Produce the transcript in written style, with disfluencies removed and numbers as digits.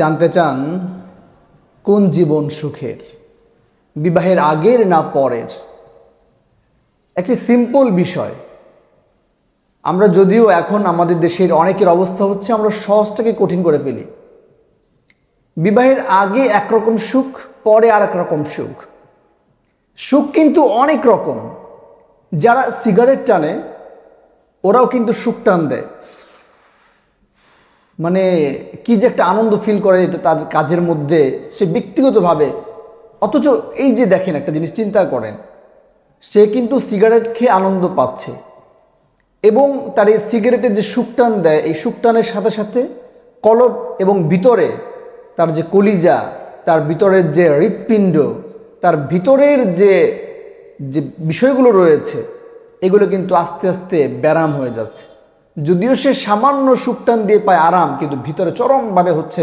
জানতে চান কোন জীবন সুখের, বিবাহের আগের না পরের? একটি সিম্পল বিষয়। আমরা যদিও এখন আমাদের দেশের অনেকের অবস্থা হচ্ছে আমরা সহজটাকে কঠিন করে ফেলি। বিবাহের আগে একরকম সুখ, পরে আর এক রকম সুখ। সুখ কিন্তু অনেক রকম। যারা সিগারেট টানে ওরাও কিন্তু সুখ টান দেয়, মানে কি যে একটা আনন্দ ফিল করে এটা তার কাজের মধ্যে, সে ব্যক্তিগতভাবে। অথচ এই যে দেখেন একটা জিনিস চিন্তা করেন, সে কিন্তু সিগারেট খেয়ে আনন্দ পাচ্ছে এবং তার এই সিগারেটের যে সুখটান দেয়, এই সুখটানের সাথে সাথে কলব এবং ভিতরে তার যে কলিজা, তার ভিতরের যে হৃৎপিণ্ড, তার ভিতরের যে যে বিষয়গুলো রয়েছে এগুলো কিন্তু আস্তে আস্তে ব্যারাম হয়ে যাচ্ছে। যদিও সে সামান্য সুখটান দিয়ে পায় আরাম, কিন্তু ভিতরে চরমভাবে হচ্ছে